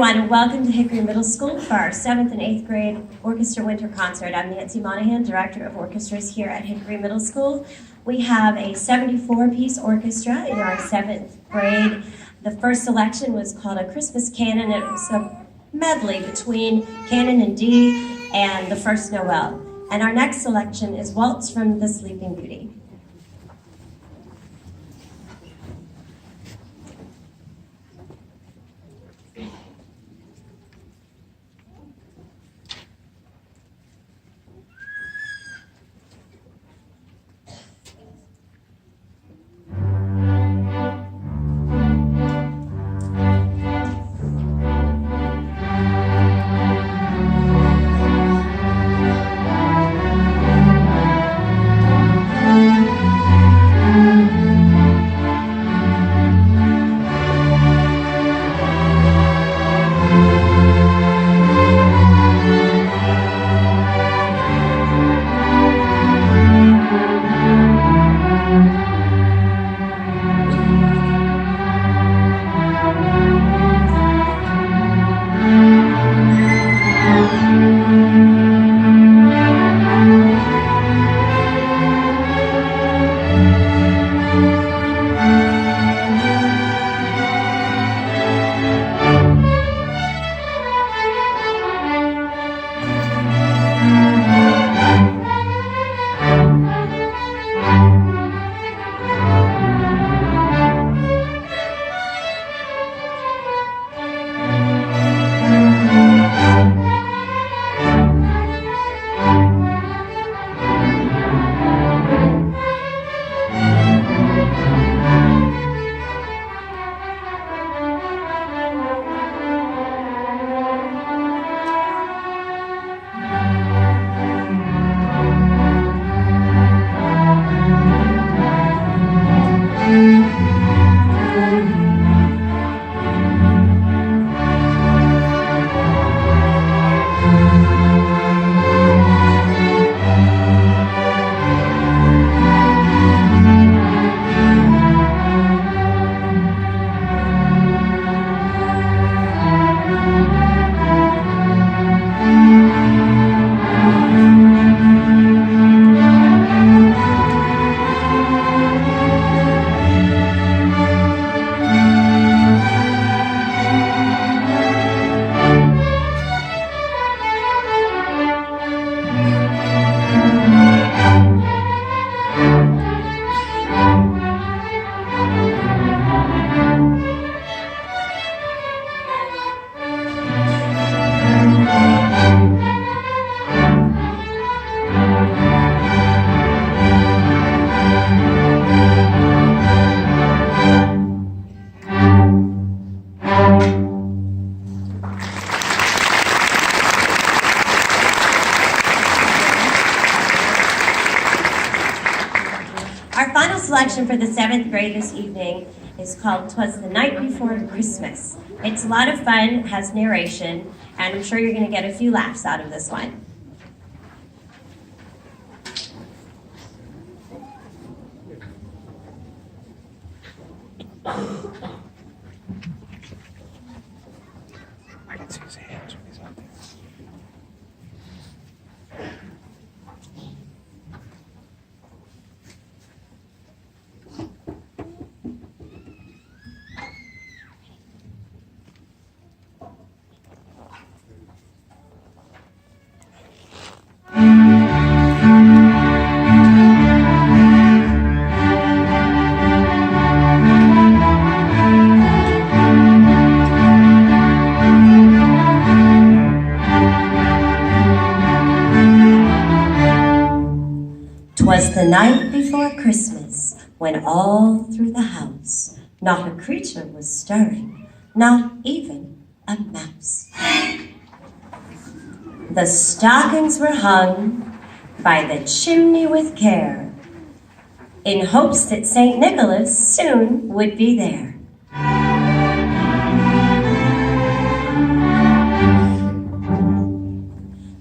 everyone, and welcome to Hickory Middle School for our 7th and 8th grade orchestra winter concert. I'm Nancy Monahan, Director of Orchestras here at Hickory Middle School. We have a 74-piece orchestra in our 7th grade. The first selection was called a Christmas Canon. It was a medley between Canon in D and the First Noel. And our next selection is Waltz from the Sleeping Beauty. Our final selection for the 7th grade this evening is called 'Twas the Night Before Christmas. It's a lot of fun, has narration, and I'm sure you're going to get a few laughs out of this one. I can see his hands when he's out there. "'Twas the night before Christmas, when all through the house not a creature was stirring, not even a mouse. The stockings were hung by the chimney with care, in hopes that St. Nicholas soon would be there.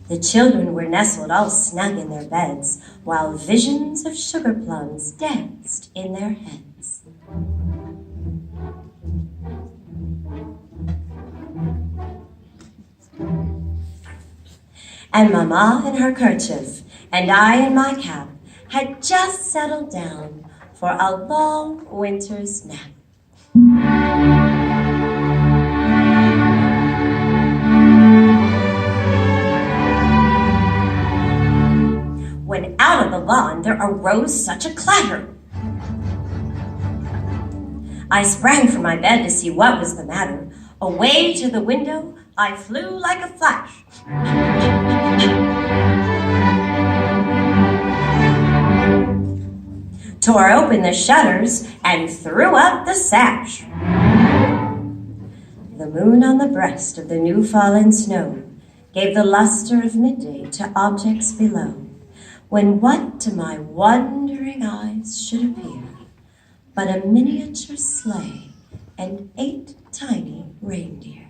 The children were nestled all snug in their beds, while visions of sugar plums danced in their heads. and Mama in her kerchief, and I in my cap, had just settled down for a long winter's nap. When out of the lawn there arose such a clatter. I sprang from my bed to see what was the matter. Away to the window I flew like a flash. Tore open the shutters and threw up the sash. The moon on the breast of the new fallen snow gave the luster of midday to objects below, when what to my wondering eyes should appear but a miniature sleigh and 8 tiny reindeer.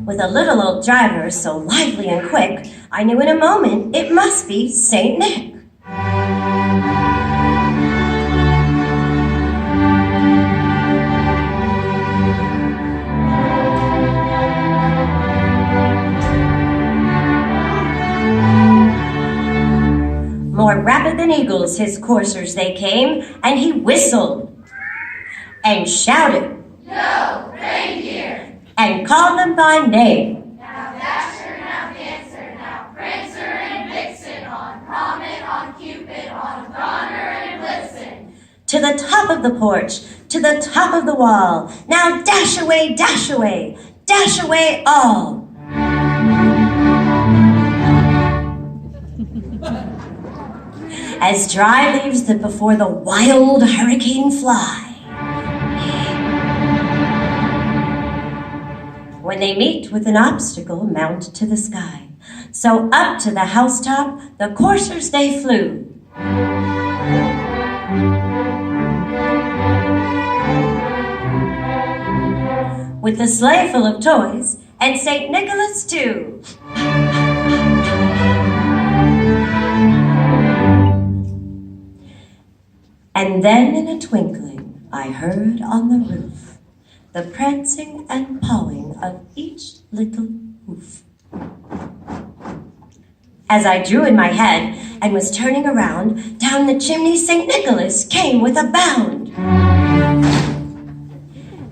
With a little old driver so lively and quick, I knew in a moment it must be Saint Nick. More rapid than eagles his coursers they came, and he whistled and shouted, "No, reindeer!" and called them by name. Now Dasher, now Dancer, now Prancer and Vixen, on Comet, on Cupid, on Donner and Blitzen. To the top of the porch, to the top of the wall, now dash away, dash away all. As dry leaves that before the wild hurricane fly, when they meet with an obstacle, mount to the sky. So up to the housetop the coursers they flew. With the sleigh full of toys, and St. Nicholas too. And then in a twinkling I heard on the roof the prancing and pawing of each little hoof. As I drew in my head and was turning around, down the chimney St. Nicholas came with a bound.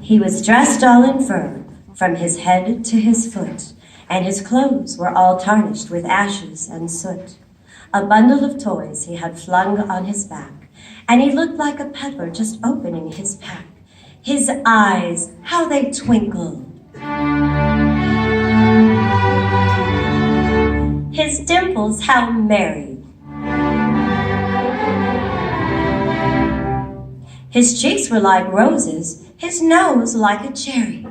He was dressed all in fur, from his head to his foot, and his clothes were all tarnished with ashes and soot. A bundle of toys he had flung on his back, and he looked like a peddler just opening his pack. His eyes, how they twinkled. His dimples, how merry. His cheeks were like roses, his nose like a cherry.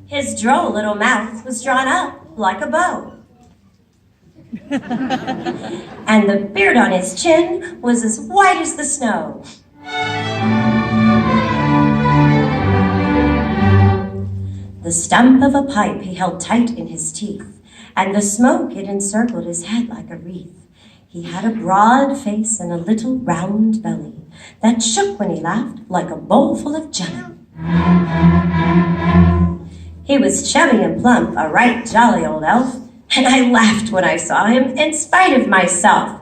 His droll little mouth was drawn up like a bow. And the beard on his chin was as white as the snow. The stump of a pipe he held tight in his teeth, and the smoke it encircled his head like a wreath. He had a broad face and a little round belly that shook when he laughed like a bowl full of jelly. He was chubby and plump, a right jolly old elf, and I laughed when I saw him in spite of myself.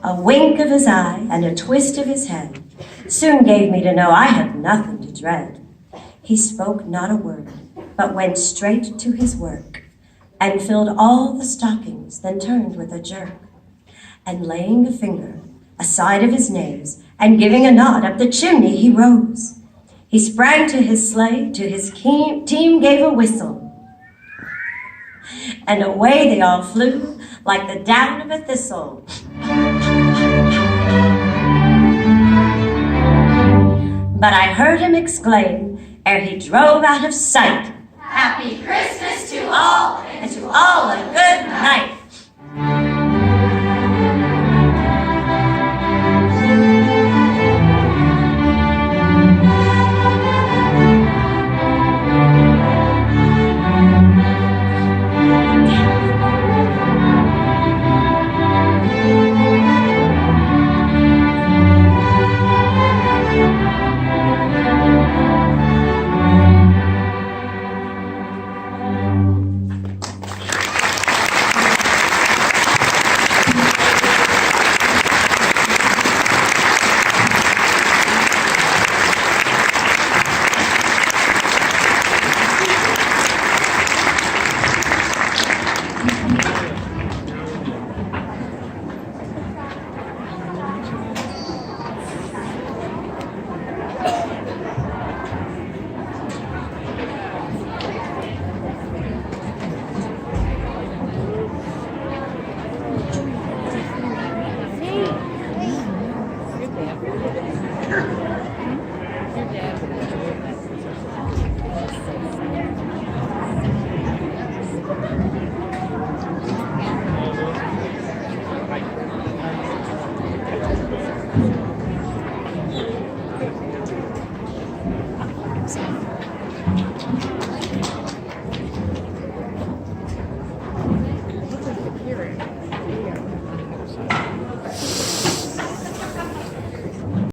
A wink of his eye and a twist of his head soon gave me to know I had nothing to dread. He spoke not a word, but went straight to his work, and filled all the stockings, then turned with a jerk, and laying a finger aside of his nose, and giving a nod up the chimney he rose. He sprang to his sleigh, to his team gave a whistle, and away they all flew like the down of a thistle. But I heard him exclaim, ere he drove out of sight, Happy Christmas to all, and to all a good night.